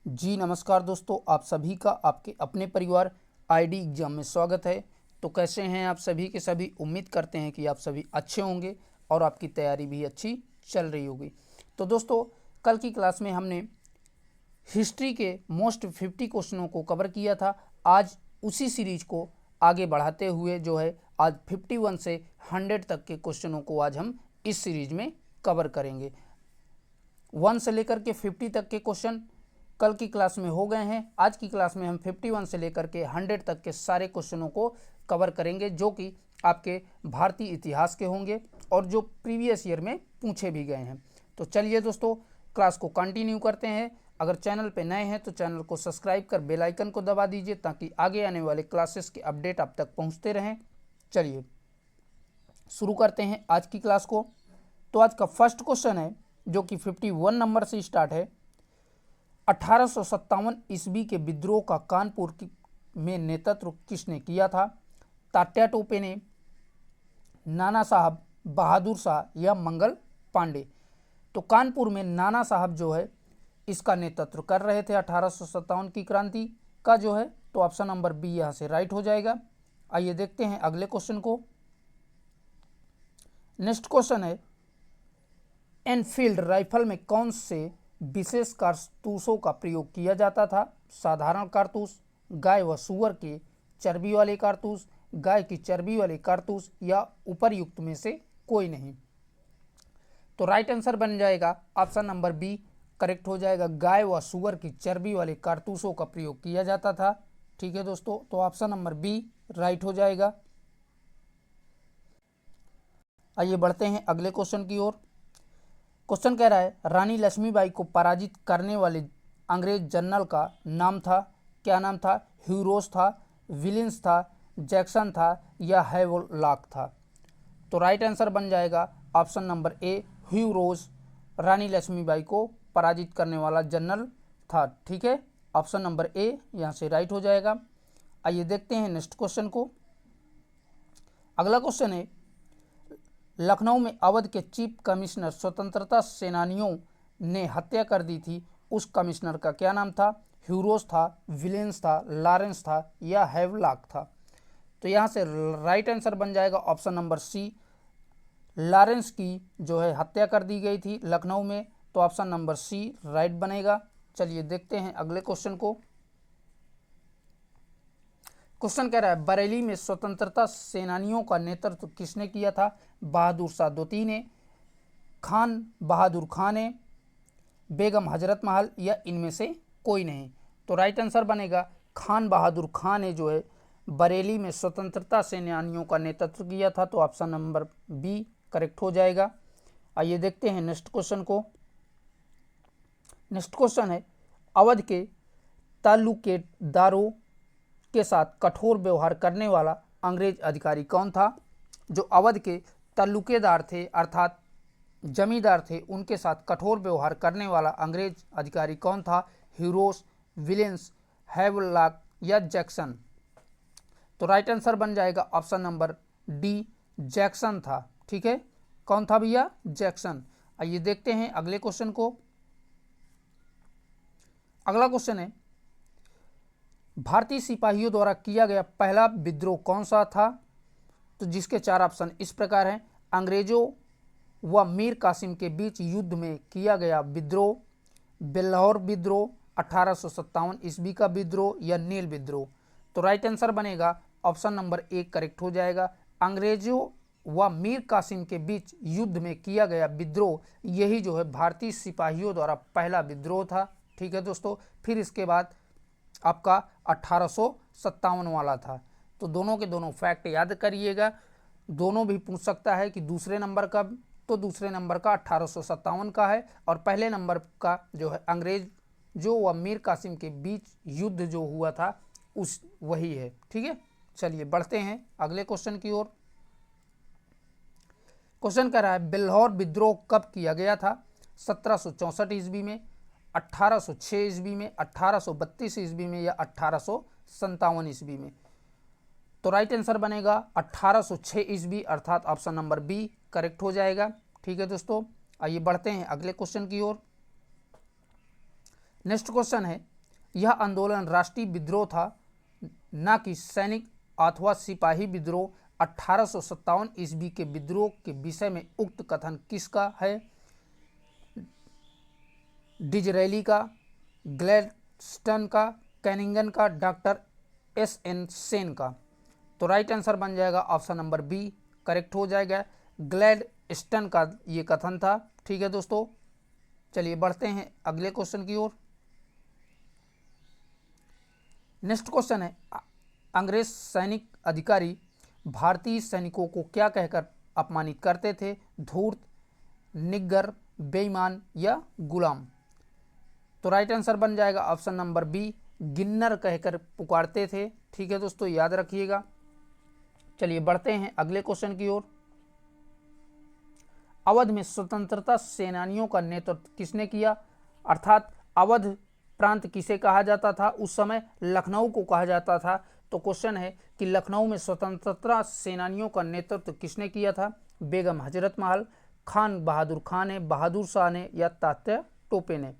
जी नमस्कार दोस्तों, आप सभी का आपके अपने परिवार आईडी एग्जाम में स्वागत है। तो कैसे हैं आप सभी के सभी। उम्मीद करते हैं कि आप सभी अच्छे होंगे और आपकी तैयारी भी अच्छी चल रही होगी। तो दोस्तों, कल की क्लास में हमने हिस्ट्री के मोस्ट 50 क्वेश्चनों को कवर किया था। आज उसी सीरीज को आगे बढ़ाते हुए जो है आज 51 से 100 तक के क्वेश्चनों को आज हम इस सीरीज में कवर करेंगे। 1 से लेकर के 50 तक के क्वेश्चन कल की क्लास में हो गए हैं। आज की क्लास में हम 51 से लेकर के 100 तक के सारे क्वेश्चनों को कवर करेंगे, जो कि आपके भारतीय इतिहास के होंगे और जो प्रीवियस ईयर में पूछे भी गए हैं। तो चलिए दोस्तों, क्लास को कंटिन्यू करते हैं। अगर चैनल पे नए हैं तो चैनल को सब्सक्राइब कर बेल आइकन को दबा दीजिए, ताकि आगे आने वाले क्लासेस के अपडेट आप तक पहुंचते रहें। चलिए शुरू करते हैं आज की क्लास को। तो आज का फर्स्ट क्वेश्चन है, जो कि 51 नंबर से स्टार्ट है। 1857 ईस्वी के विद्रोह का कानपुर में नेतृत्व किसने किया था? तात्या टोपे ने, नाना साहब, बहादुर शाह या मंगल पांडे? तो कानपुर में नाना साहब जो है इसका नेतृत्व कर रहे थे 1857 की क्रांति का जो है। तो ऑप्शन नंबर बी यहाँ से राइट हो जाएगा। आइए देखते हैं अगले क्वेश्चन को। नेक्स्ट क्वेश्चन है, एनफील्ड राइफल में कौन से विशेष कारतूसों का प्रयोग किया जाता था? साधारण कारतूस, गाय व सुअर के चर्बी वाले कारतूस, गाय की चर्बी वाले कारतूस या उपर्युक्त में से कोई नहीं? तो राइट आंसर बन जाएगा ऑप्शन नंबर बी करेक्ट हो जाएगा। गाय व सुअर की चर्बी वाले कारतूसों का प्रयोग किया जाता था। ठीक है दोस्तों, तो ऑप्शन नंबर बी राइट हो जाएगा। आइए बढ़ते हैं अगले क्वेश्चन की ओर। क्वेश्चन कह रहा है, रानी लक्ष्मीबाई को पराजित करने वाले अंग्रेज जनरल का नाम था? क्या नाम था? ह्यू रोज था, विलियम्स था, जैक्सन था या हैवलॉक था? तो राइट आंसर बन जाएगा ऑप्शन नंबर ए ह्यू रोज रानी लक्ष्मीबाई को पराजित करने वाला जनरल था। ठीक है, ऑप्शन नंबर ए यहाँ से राइट हो जाएगा। आइए देखते हैं नेक्स्ट क्वेश्चन को। अगला क्वेश्चन है, लखनऊ में अवध के चीफ कमिश्नर स्वतंत्रता सेनानियों ने हत्या कर दी थी, उस कमिश्नर का क्या नाम था? ह्यू रोज था, विलियम्स था, लॉरेंस था या हैवलॉक था? तो यहाँ से राइट आंसर बन जाएगा ऑप्शन नंबर सी, लॉरेंस की जो है हत्या कर दी गई थी लखनऊ में। तो ऑप्शन नंबर सी राइट बनेगा। चलिए देखते हैं अगले क्वेश्चन को। क्वेश्चन कह रहा है, बरेली में स्वतंत्रता सेनानियों का नेतृत्व किसने किया था? बहादुर शाह द्वितीय ने, खान बहादुर खान ने, बेगम हजरत महल या इनमें से कोई नहीं? तो राइट आंसर बनेगा खान बहादुर खान ने जो है बरेली में स्वतंत्रता सेनानियों का नेतृत्व किया था। तो ऑप्शन नंबर बी करेक्ट हो जाएगा। आइए देखते हैं नेक्स्ट क्वेश्चन को। नेक्स्ट क्वेश्चन है, अवध के तालुकेदारों के साथ कठोर व्यवहार करने वाला अंग्रेज अधिकारी कौन था? जो अवध के तालुकेदार थे अर्थात जमींदार थे, उनके साथ कठोर व्यवहार करने वाला अंग्रेज अधिकारी कौन था? ह्यू रोज, विलियम्स, हैवलॉक या जैक्सन? तो राइट आंसर बन जाएगा ऑप्शन नंबर डी जैक्सन था। ठीक है, कौन था भैया? जैक्सन। आइए देखते हैं अगले क्वेश्चन को। अगला क्वेश्चन है, भारतीय सिपाहियों द्वारा किया गया पहला विद्रोह कौन सा था? तो जिसके चार ऑप्शन इस प्रकार हैं, अंग्रेजों व मीर कासिम के बीच युद्ध में किया गया विद्रोह, बेल्लाहौर विद्रोह, 1857 ईस्वी का विद्रोह या नील विद्रोह? तो राइट आंसर बनेगा ऑप्शन नंबर ए करेक्ट हो जाएगा। अंग्रेजों व मीर कासिम के बीच युद्ध में किया गया विद्रोह, यही जो है भारतीय सिपाहियों द्वारा पहला विद्रोह था। ठीक है दोस्तों, फिर इसके बाद आपका 1857 वाला था। तो दोनों के दोनों फैक्ट याद करिएगा। दोनों भी पूछ सकता है कि दूसरे नंबर का, तो दूसरे नंबर का 1857 का है और पहले नंबर का जो है अंग्रेज जो व मीर कासिम के बीच युद्ध जो हुआ था उस वही है। ठीक है, चलिए बढ़ते हैं अगले क्वेश्चन की ओर। क्वेश्चन कह रहा है, बेल्लाहौर विद्रोह कब किया गया था? 1764 ईस्वी में, 1806 ईस्वी में, 1832 ईस्वी में या 1857 ईस्वी में? तो राइट आंसर बनेगा 1806 ईस्वी अर्थात ऑप्शन नंबर बी करेक्ट हो जाएगा। ठीक है दोस्तों, आइए बढ़ते हैं अगले क्वेश्चन की ओर। नेक्स्ट क्वेश्चन है, यह आंदोलन राष्ट्रीय विद्रोह था, न कि सैनिक अथवा सिपाही विद्रोह। 1857 ईस्वी के विद्रोह के विषय में उक्त कथन किसका है? डिजरेली का, ग्लैडस्टन का, कैनिंगन का, डॉक्टर एस.एन. सेन का। तो राइट आंसर बन जाएगा ऑप्शन नंबर बी, करेक्ट हो जाएगा। ग्लैडस्टन का ये कथन था। ठीक है दोस्तों, चलिए बढ़ते हैं अगले क्वेश्चन की ओर। नेक्स्ट क्वेश्चन है, अंग्रेज सैनिक अधिकारी भारतीय सैनिकों को क्या कहकर अपमानित करते थे? धूर्त, निग्गर, बेईमान या गुलाम। तो राइट आंसर बन जाएगा ऑप्शन नंबर बी, गिन्नर कहकर पुकारते थे। ठीक है दोस्तों, याद रखिएगा। चलिए बढ़ते हैं अगले क्वेश्चन की ओर। अवध में स्वतंत्रता सेनानियों का नेतृत्व किसने किया? अर्थात अवध प्रांत किसे कहा जाता था उस समय? लखनऊ को कहा जाता था। तो क्वेश्चन है कि लखनऊ में स्वतंत्रता सेनानियों का नेतृत्व किसने किया था? बेगम हजरत महल, खान बहादुर खान ने, बहादुर शाह ने या तात्या टोपे ने।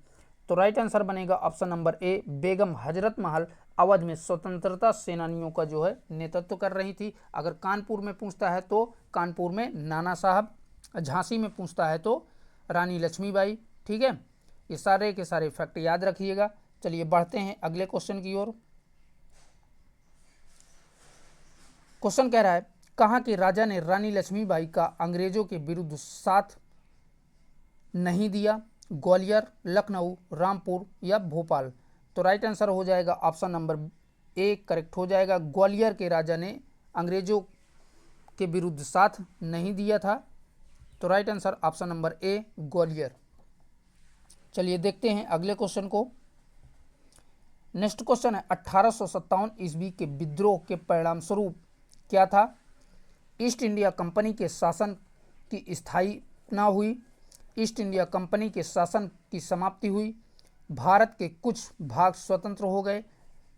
तो राइट आंसर बनेगा ऑप्शन नंबर ए, बेगम हजरत महल अवध में स्वतंत्रता सेनानियों का जो है नेतृत्व कर रही थी। अगर कानपुर में पूछता है तो कानपुर में नाना साहब, झांसी में पूछता है तो रानी लक्ष्मीबाई। ठीक है, ये सारे के सारे फैक्ट याद रखिएगा। चलिए बढ़ते हैं अगले क्वेश्चन की ओर। क्वेश्चन कह रहा है, कहाँ के राजा ने रानी लक्ष्मीबाई का अंग्रेजों के विरुद्ध साथ नहीं दिया? ग्वालियर, लखनऊ, रामपुर या भोपाल। तो राइट आंसर हो जाएगा ऑप्शन नंबर ए, करेक्ट हो जाएगा। ग्वालियर के राजा ने अंग्रेजों के विरुद्ध साथ नहीं दिया था। तो राइट आंसर ऑप्शन नंबर ए, ग्वालियर। चलिए देखते हैं अगले क्वेश्चन को। नेक्स्ट क्वेश्चन है, 1857 ईस्वी के विद्रोह के परिणाम स्वरूप क्या था? ईस्ट इंडिया कंपनी के शासन की स्थापना हुई, ईस्ट इंडिया कंपनी के शासन की समाप्ति हुई, भारत के कुछ भाग स्वतंत्र हो गए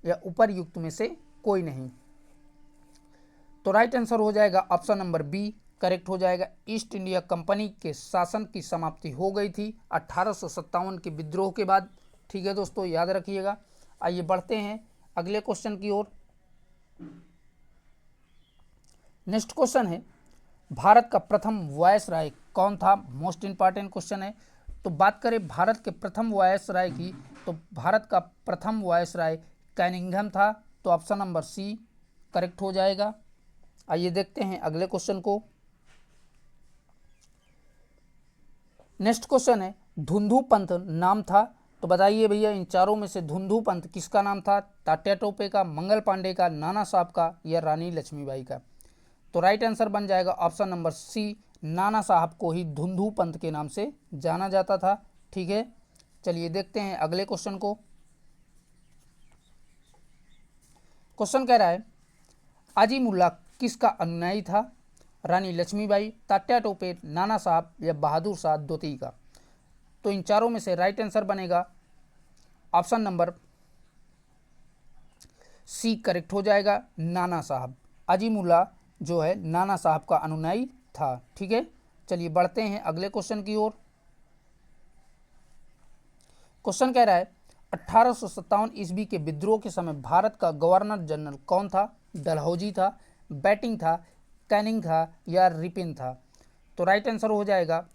या उपर्युक्त में से कोई नहीं। तो राइट आंसर हो जाएगा ऑप्शन नंबर बी, करेक्ट हो जाएगा। ईस्ट इंडिया कंपनी के शासन की समाप्ति हो गई थी 1857 के विद्रोह के बाद। ठीक है दोस्तों, याद रखिएगा। आइए बढ़ते हैं अगले क्वेश्चन की ओर। नेक्स्ट क्वेश्चन है, भारत का प्रथम वायसराय कौन था? मोस्ट इंपॉर्टेंट क्वेश्चन है। तो बात करें भारत के प्रथम वायसराय की, तो भारत का प्रथम वायसराय कैनिंघम था। तो ऑप्शन नंबर सी करेक्ट हो जाएगा। आइए देखते हैं अगले क्वेश्चन को। नेक्स्ट क्वेश्चन है, धुंधु पंथ नाम था। तो बताइए भैया, इन चारों में से धुंधु पंथ किसका नाम था? तात्या टोपे का, मंगल पांडे का, नाना साहब का या रानी लक्ष्मीबाई का। तो राइट आंसर बन जाएगा ऑप्शन नंबर सी, नाना साहब को ही धुंधु पंथ के नाम से जाना जाता था। ठीक है, चलिए देखते हैं अगले क्वेश्चन को। क्वेश्चन कह रहा है, आजीमुल्ला किसका अनुयायी था? रानी लक्ष्मीबाई, तात्या टोपे, नाना साहब या बहादुर शाह द्वितीय का। तो इन चारों में से राइट आंसर बनेगा ऑप्शन नंबर सी, करेक्ट हो जाएगा। नाना साहब, आजीमुल्ला जो है नाना साहब का अनुयायी था। ठीक है, चलिए बढ़ते हैं अगले क्वेश्चन की ओर। क्वेश्चन कह रहा है, 1857 ईस्वी के विद्रोह के समय भारत का गवर्नर जनरल कौन था? डलहौजी था, बैटिंग था, कैनिंग था या रिपिन था। तो राइट आंसर हो जाएगा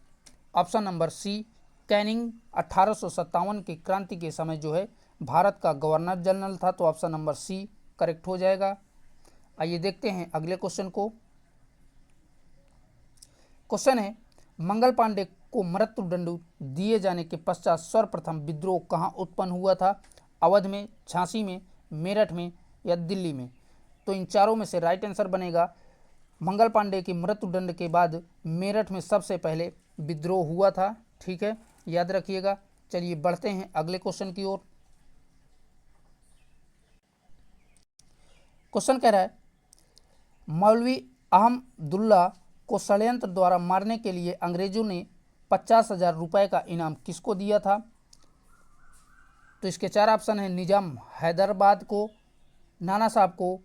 ऑप्शन नंबर सी, कैनिंग 1857 की क्रांति के समय जो है भारत का गवर्नर जनरल था। तो ऑप्शन नंबर सी करेक्ट हो जाएगा। आइए देखते हैं अगले क्वेश्चन को। क्वेश्चन है, मंगल पांडे को मृत्युदंड दिए जाने के पश्चात सर्वप्रथम विद्रोह कहाँ उत्पन्न हुआ था? अवध में, झांसी में, मेरठ में या दिल्ली में। तो इन चारों में से राइट आंसर बनेगा, मंगल पांडे के मृत्युदंड के बाद मेरठ में सबसे पहले विद्रोह हुआ था। ठीक है, याद रखिएगा। चलिए बढ़ते हैं अगले क्वेश्चन की ओर। क्वेश्चन कह रहा है, मौलवी अहमदुल्ला को षड्यंत्र द्वारा मारने के लिए अंग्रेजों ने 50,000 रुपये का इनाम किसको दिया था? तो इसके चार ऑप्शन है, निजाम हैदराबाद को, नाना साहब को,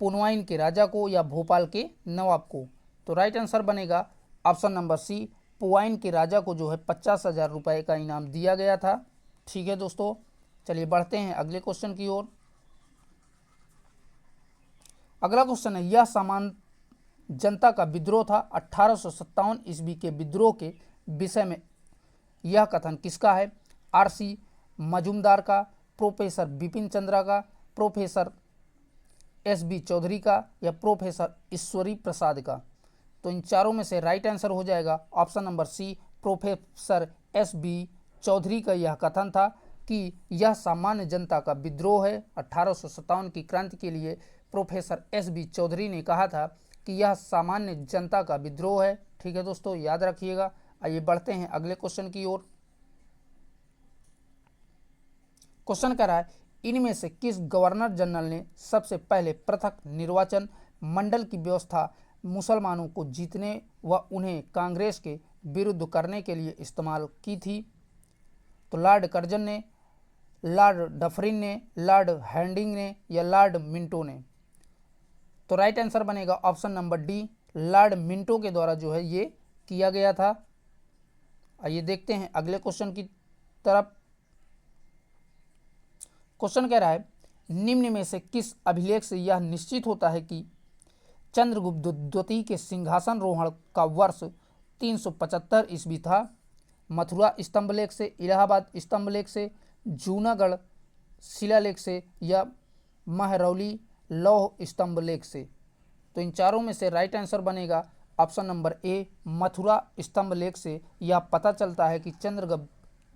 पुनवाइन के राजा को या भोपाल के नवाब को। तो राइट आंसर बनेगा ऑप्शन नंबर सी, पुवाइन के राजा को जो है 50,000 रुपये का इनाम दिया गया था। ठीक है दोस्तों, चलिए बढ़ते हैं अगले क्वेश्चन की ओर। अगला क्वेश्चन है, यह सामान्य जनता का विद्रोह था। 1857 ईस्वी के विद्रोह के विषय में यह कथन किसका है? आर.सी. मजूमदार का, प्रोफेसर बिपिन चंद्रा का, प्रोफेसर एस.बी. चौधरी का या प्रोफेसर ईश्वरी प्रसाद का? तो इन चारों में से राइट आंसर हो जाएगा option number C, professor S B. Chaudhary का यह कथन था कि यह सामान्य जनता का विद्रोह है। 1857 की क्रांति के लिए प्रोफेसर एस.बी. चौधरी ने कहा था कि यह सामान्य जनता का विद्रोह है। ठीक है दोस्तों, याद रखिएगा। आइए बढ़ते हैं अगले क्वेश्चन की ओर। क्वेश्चन कह रहा है, इनमें से किस गवर्नर जनरल ने सबसे पहले पृथक निर्वाचन मंडल की व्यवस्था मुसलमानों को जीतने व उन्हें कांग्रेस के विरुद्ध करने के लिए इस्तेमाल की थी? तो लॉर्ड कर्जन ने, लॉर्ड डफरिन ने, लॉर्ड हैंडिंग ने या लॉर्ड मिंटो ने? तो राइट आंसर बनेगा option number D, Lord Minto के द्वारा जो है ये किया गया था। आइए देखते हैं अगले क्वेश्चन की तरफ। क्वेश्चन कह रहा है, निम्न में से किस अभिलेख से यह निश्चित होता है कि चंद्रगुप्त द्वितीय के सिंहासनरोहण का वर्ष 375 ईस्वी था? मथुरा स्तंभलेख से, इलाहाबाद स्तंभलेख से, जूनागढ़ शिलालेख से या महरौली लौह स्तंभलेख से? तो इन चारों में से राइट आंसर बनेगा ऑप्शन नंबर ए, मथुरा स्तंभलेख से यह पता चलता है कि चंद्रगुप्त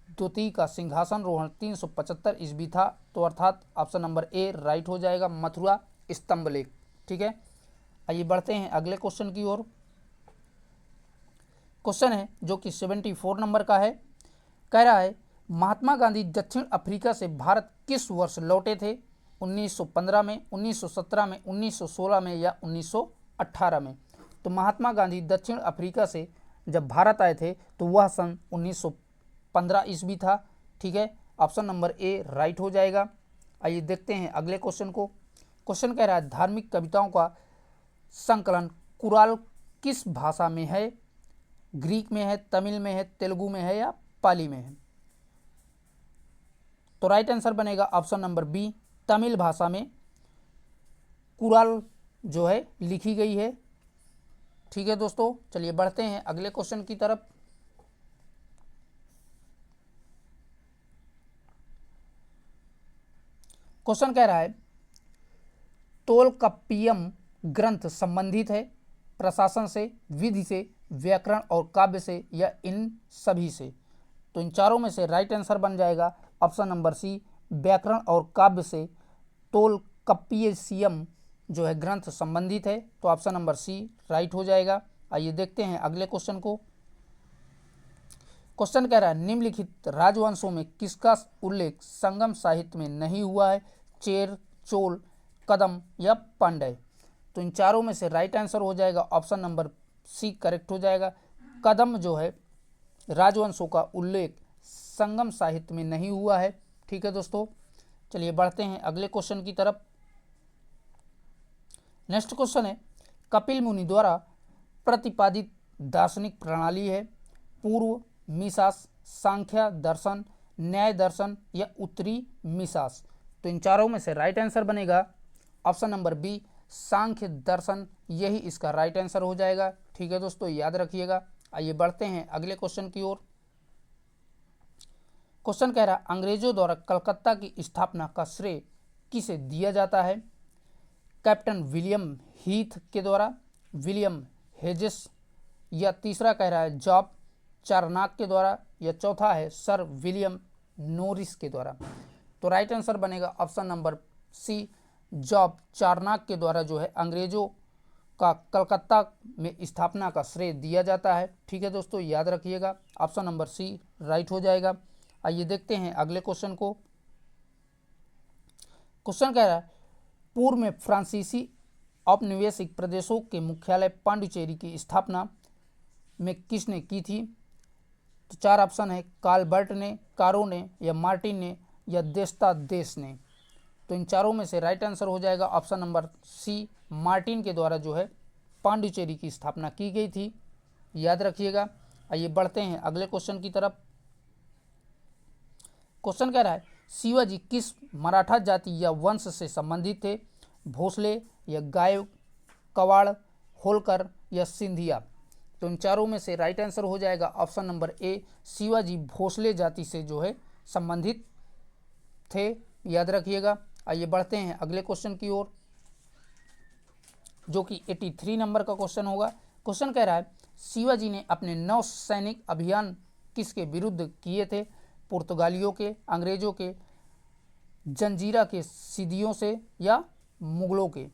द्वितीय का सिंहासनरोहण 375 ईस्वी था। तो अर्थात ऑप्शन नंबर ए राइट हो जाएगा, मथुरा स्तंभलेख। ठीक है, आइए बढ़ते हैं अगले क्वेश्चन की ओर। क्वेश्चन है जो कि 74 नंबर का है। कह रहा है, महात्मा गांधी दक्षिण अफ्रीका से भारत किस वर्ष लौटे थे? 1915 में, 1917 में, 1916 में या 1918 में? तो महात्मा गांधी दक्षिण अफ्रीका से जब भारत आए थे तो वह सन 1915 ईस्वी था। ठीक है, ऑप्शन नंबर ए राइट हो जाएगा। आइए देखते हैं अगले क्वेश्चन को। क्वेश्चन कह रहा है, धार्मिक कविताओं का संकलन कुराल किस भाषा में है? ग्रीक में है, तमिल में है, तेलुगु में है या पाली में है? तो राइट आंसर बनेगा ऑप्शन नंबर बी, तमिल भाषा में कुराल जो है लिखी गई है। ठीक है दोस्तों, चलिए बढ़ते हैं अगले क्वेश्चन की तरफ। क्वेश्चन कह रहा है, तोलकाप्पियम ग्रंथ संबंधित है प्रशासन से, विधि से, व्याकरण और काव्य से या इन सभी से? तो इन चारों में से राइट आंसर बन जाएगा ऑप्शन नंबर सी, व्याकरण और काव्य से तोलकाप्पियम जो है ग्रंथ संबंधित है। तो ऑप्शन नंबर सी राइट हो जाएगा। आइए देखते हैं अगले क्वेश्चन को। क्वेश्चन कह रहा है, निम्नलिखित राजवंशों में किसका उल्लेख संगम साहित्य में नहीं हुआ है? चेर, चोल, कदम या पांड्य? तो इन चारों में से राइट आंसर हो जाएगा ऑप्शन नंबर सी करेक्ट हो जाएगा। कदम जो है राजवंशों का उल्लेख संगम साहित्य में नहीं हुआ है। ठीक है दोस्तों, चलिए बढ़ते हैं अगले क्वेश्चन की तरफ। नेक्स्ट क्वेश्चन है, कपिल मुनि द्वारा प्रतिपादित दार्शनिक प्रणाली है पूर्व मीमांसा, सांख्य दर्शन, न्याय दर्शन या उत्तरी मीमांसा? तो इन चारों में से राइट आंसर बनेगा ऑप्शन नंबर बी, सांख्य दर्शन, यही इसका राइट आंसर हो जाएगा। ठीक है दोस्तों, याद रखिएगा। आइए बढ़ते हैं अगले क्वेश्चन की ओर। क्वेश्चन कह रहा है, अंग्रेजों द्वारा कलकत्ता की स्थापना का श्रेय किसे दिया जाता है? कैप्टन विलियम हीथ के द्वारा, विलियम हेजेस, या तीसरा कह रहा है जॉब चारनाक के द्वारा, या चौथा है सर विलियम नोरिस के द्वारा? तो राइट आंसर बनेगा option number C, Job Charnock के द्वारा जो है अंग्रेजों का कलकत्ता में स्थापना का श्रेय दिया जाता है। ठीक है दोस्तों, याद रखिएगा, ऑप्शन नंबर सी राइट हो जाएगा। आइए देखते हैं अगले क्वेश्चन को। क्वेश्चन कह रहा है, पूर्व में फ्रांसीसी औपनिवेशिक प्रदेशों के मुख्यालय पांडिचेरी की स्थापना में किसने की थी? तो चार ऑप्शन है, काल्बर्ट ने, कारो ने या मार्टिन ने या देस्ता देश ने? तो इन चारों में से राइट आंसर हो जाएगा ऑप्शन नंबर सी, मार्टिन के द्वारा जो है पांडिचेरी की स्थापना की गई थी। याद रखिएगा। आइए बढ़ते हैं अगले क्वेश्चन की तरफ। क्वेश्चन कह रहा है, शिवाजी किस मराठा जाति या वंश से संबंधित थे? भोसले या गायकवाड़, होलकर या सिंधिया? तो इन चारों में से राइट आंसर हो जाएगा option number A, Shivaji Bhosle जाति से जो है संबंधित थे, याद रखिएगा। आइए बढ़ते हैं अगले क्वेश्चन की ओर, जो कि 83 नंबर का क्वेश्चन होगा। क्वेश्चन कह रहा है शिवाजी ने अपने 9 सैनिक अभियान किसके विरुद्ध किए थे? पुर्तगालियों के, अंग्रेजों के, जंजीरा के सिद्दियों से या मुगलों के?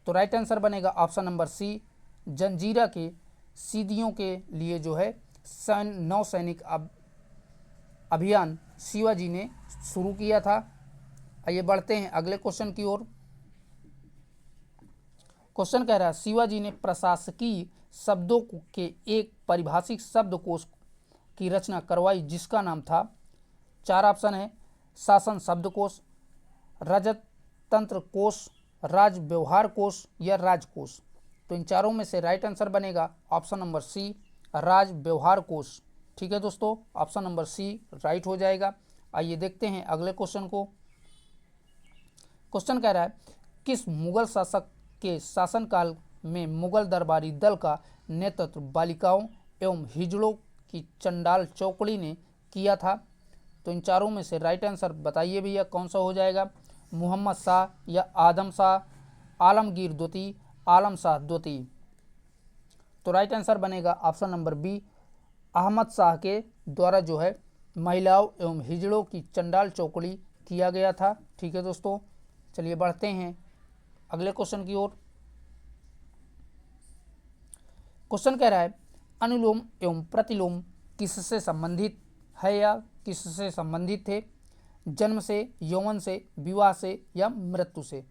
तो राइट आंसर बनेगा ऑप्शन नंबर सी, जंजीरा के सिद्दियों के लिए जो है 9 सैनिक अभियान शिवाजी ने शुरू किया था। आइए बढ़ते हैं अगले क्वेश्चन की ओर। क्वेश्चन कह रहा है शिवाजी ने प्रशासकीय शब्दों के एक परिभाषिक शब्दकोश की रचना करवाई जिसका नाम था? 4 ऑप्शन है, शासन शब्दकोश, रजत तंत्र कोश, राज व्यवहार कोश या राजकोश? तो इन चारों में से राइट आंसर बनेगा ऑप्शन नंबर सी, राज व्यवहार कोश। ठीक है दोस्तों, ऑप्शन नंबर सी राइट हो जाएगा। आइए देखते हैं अगले क्वेश्चन को। क्वेश्चन कह रहा है किस मुगल शासक के शासनकाल में मुगल दरबारी दल का नेतृत्व बालिकाओं एवं हिजड़ों की चंडाल चौकड़ी ने किया था? तो इन चारों में से राइट आंसर बताइए भैया कौन सा हो जाएगा? मोहम्मद शाह या आदम शाह, आलमगीर द्वितीय, आलम शाह द्वितीय? तो राइट आंसर बनेगा option number B, Ahmad Shah के द्वारा जो है महिलाओं एवं हिजड़ों की चंडाल चौकड़ी किया गया था। ठीक है दोस्तों, चलिए बढ़ते हैं अगले क्वेश्चन की ओर। क्वेश्चन कह रहा है अनुलोम एवं प्रतिलोम किससे संबंधित है या किससे संबंधित थे? जन्म से, यौवन से, विवाह से या मृत्यु से?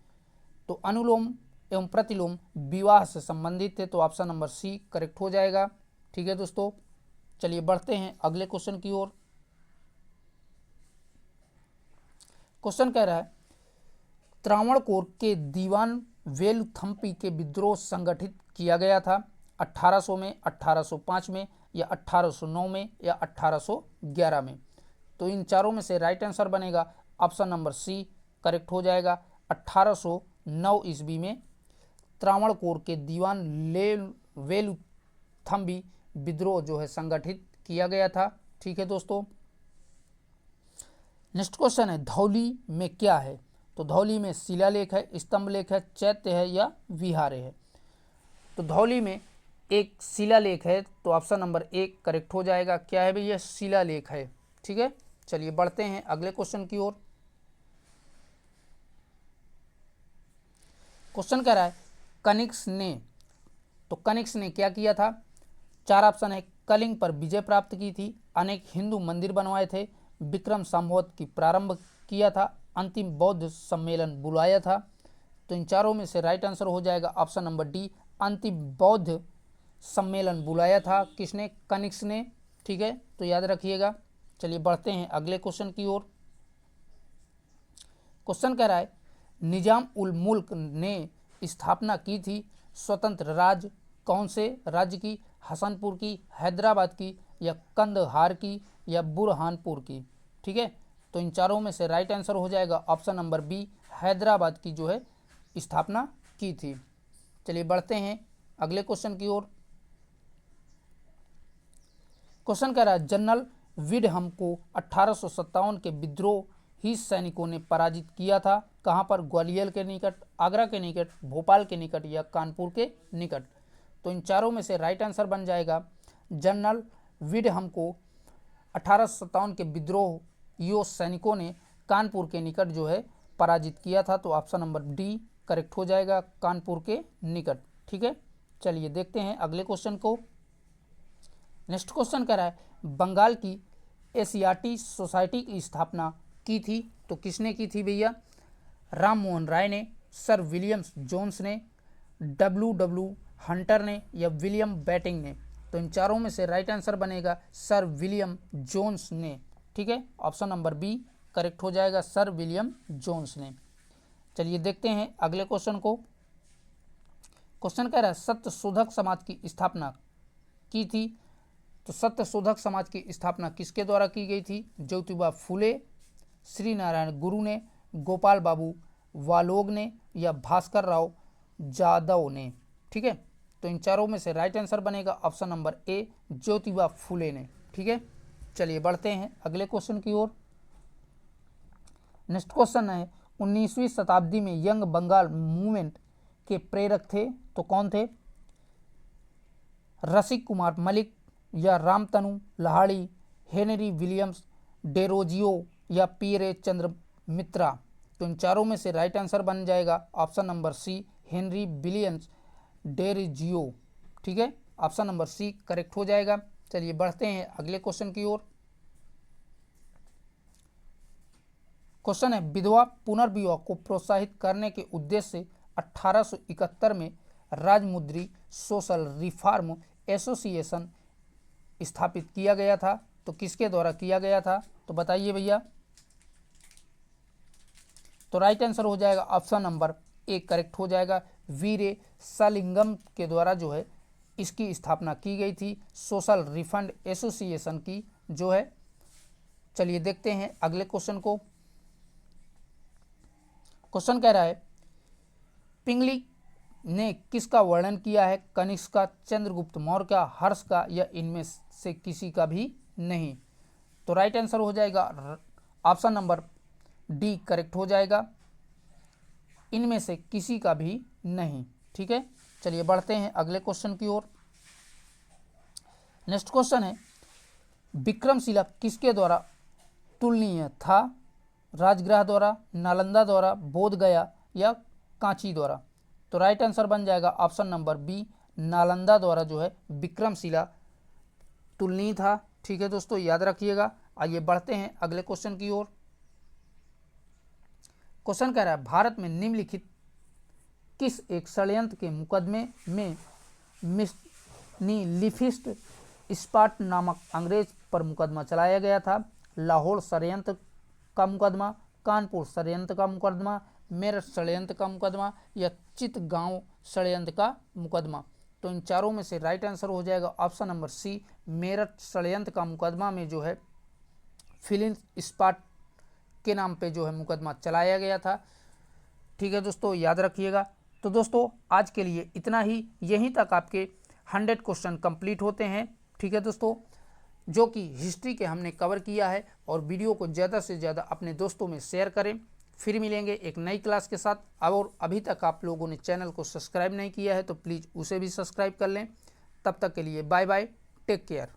तो अनुलोम एवं प्रतिलोम विवाह से संबंधित थे, तो ऑप्शन नंबर सी करेक्ट हो जाएगा। ठीक है दोस्तों, चलिए बढ़ते हैं अगले क्वेश्चन की ओर। क्वेश्चन कह रहा है त्रावणकोर के दीवान वेलुथम्पी के विद्रोह संगठित किया गया था 1800 में, 1805 में या 1809 में या 1811 में? तो इन चारों में से राइट आंसर बनेगा ऑप्शन नंबर सी करेक्ट हो जाएगा। 1809 ईस्वी में त्रावणकोर के दीवान वेलुथम्पी विद्रोह जो है संगठित किया गया था। ठीक है दोस्तों, नेक्स्ट क्वेश्चन है धौली में क्या है? तो धौली में शिलालेख है, स्तंभ लेख है, चैत्य है या विहार है? तो धौली में एक शिलालेख है, तो ऑप्शन नंबर एक करेक्ट हो जाएगा। क्या है भैया? शिलालेख है। ठीक है, चलिए बढ़ते हैं अगले क्वेश्चन की ओर। क्वेश्चन कह रहा है कनिष्क ने, तो कनिष्क ने क्या किया था? 4 ऑप्शन है, कलिंग पर विजय प्राप्त की थी, अनेक हिंदू मंदिर बनवाए थे, विक्रम संवत की प्रारंभ किया था, अंतिम बौद्ध सम्मेलन बुलाया था? तो इन चारों में से राइट आंसर हो जाएगा ऑप्शन नंबर डी, अंतिम बौद्ध सम्मेलन बुलाया था। किसने? कनिष्क ने। ठीक है, तो याद रखिएगा। चलिए बढ़ते हैं अगले क्वेश्चन की ओर। क्वेश्चन कह रहा है निजाम उल मुल्क ने स्थापना की थी स्वतंत्र राज्य कौन से राज्य की? हसनपुर की, हैदराबाद की या कंदहार की या बुरहानपुर की? ठीक है, तो इन चारों में से राइट आंसर हो जाएगा ऑप्शन नंबर बी, हैदराबाद की जो है स्थापना की थी। चलिए बढ़ते हैं अगले क्वेश्चन की ओर। क्वेश्चन कह रहा है जनरल विडहम को 1857 के विद्रोही सैनिकों ने पराजित किया था कहां पर? ग्वालियर के निकट, आगरा के निकट, भोपाल के निकट या कानपुर के निकट? तो इन चारों में से राइट आंसर बन जाएगा जनरल विडहम को 1857 के विद्रोही सैनिकों ने कानपुर के निकट जो है पराजित किया था। तो ऑप्शन नंबर डी करेक्ट हो जाएगा, कानपुर के निकट। ठीक है, चलिए देखते हैं अगले क्वेश्चन को। नेक्स्ट क्वेश्चन कह रहा है बंगाल की एशियाटिक सोसाइटी की स्थापना की थी, तो किसने की थी भैया? राम मोहन राय ने, सर विलियम जोन्स ने, डब्ल्यू हंटर ने या विलियम बैटिंग ने? तो इन चारों में से राइट आंसर बनेगा सर विलियम जोन्स ने। ठीक है, ऑप्शन नंबर बी करेक्ट हो जाएगा, सर विलियम जोन्स ने। चलिए देखते हैं अगले क्वेश्चन को। क्वेश्चन कह रहा है सत्यशोधक समाज की स्थापना की थी, तो सत्यशोधक समाज की स्थापना किसके द्वारा की गई थी? ज्योतिबा फुले, श्री नारायण गुरु ने, गोपाल बाबू वालोग ने या भास्कर राव जादव ने। ठीक है, तो इन चारों में से राइट आंसर बनेगा ऑप्शन नंबर ए, ज्योतिबा फुले ने। ठीक है, चलिए बढ़ते हैं अगले क्वेश्चन की ओर। नेक्स्ट क्वेश्चन है 19वीं शताब्दी में यंग बंगाल मूवमेंट के प्रेरक थे तो कौन थे? रसिक कुमार मलिक या Ramtanu Lahiri, Henry Williams Derozio या पीरे चंद्र मित्रा। तो इन चारों में से राइट आंसर बन जाएगा option number C, Henry Williams Derozio. ठीक है, ऑप्शन नंबर सी करेक्ट हो जाएगा। चलिए बढ़ते हैं अगले क्वेश्चन की ओर। क्वेश्चन है विधवा पुनर्विवाह को प्रोत्साहित करने के उद्देश्य से 1871 में राजमुद्री सोशल रिफॉर्म एसोसिएशन स्थापित किया गया था। तो किसके द्वारा किया गया था? तो बताइए भैया। तो राइट आंसर हो जाएगा ऑप्शन नंबर ए करेक्ट हो जाएगा। वीरे सलिंगम के द्वारा जो है इसकी स्थापना की गई थी, सोशल रिफंड एसोसिएशन की जो है। चलिए देखते हैं अगले क्वेश्चन को। क्वेश्चन कह रहा है पिंगली ने किसका वर्णन किया है? कनिष्क का, चंद्रगुप्त मौर्य का, हर्ष का या इनमें से किसी का भी नहीं। तो राइट आंसर हो जाएगा ऑप्शन नंबर डी करेक्ट हो जाएगा, इनमें से किसी का भी नहीं। ठीक है, चलिए बढ़ते हैं अगले क्वेश्चन की ओर। नेक्स्ट क्वेश्चन है विक्रमशिला किसके द्वारा तुलनीय था? राजगृह द्वारा, नालंदा द्वारा, बोध गया या कांची द्वारा। तो राइट आंसर बन जाएगा ऑप्शन नंबर बी, नालंदा द्वारा जो है विक्रमशिला तुलनीय था। ठीक है दोस्तों, याद रखिएगा। आइए बढ़ते हैं अगले क्वेश्चन की ओर। क्वेश्चन कह रहा है भारत में निम्नलिखित किस एक षड्यंत्र के मुकदमे में लिफिस्ट स्पाट नामक अंग्रेज पर मुकदमा चलाया गया था? लाहौर षड्यंत्र का मुकदमा, कानपुर षड्यंत्र का मुकदमा, मेरठ षड्यंत्र का मुकदमा या चितगांव षड्यंत्र का मुकदमा। तो इन चारों में से राइट आंसर हो जाएगा ऑप्शन नंबर सी, मेरठ षड्यंत्र का मुकदमा में जो है फिलिप स्पाट के नाम पे जो है मुकदमा चलाया गया था। ठीक है दोस्तों, याद रखिएगा। तो दोस्तों आज के लिए इतना ही, यहीं तक आपके 100 क्वेश्चन कंप्लीट होते हैं। ठीक है दोस्तों, जो कि हिस्ट्री के हमने कवर किया है। और वीडियो को ज़्यादा से ज़्यादा अपने दोस्तों में शेयर करें। फिर मिलेंगे एक नई क्लास के साथ। और अभी तक आप लोगों ने चैनल को सब्सक्राइब नहीं किया है तो प्लीज़ उसे भी सब्सक्राइब कर लें। तब तक के लिए बाय बाय, टेक केयर।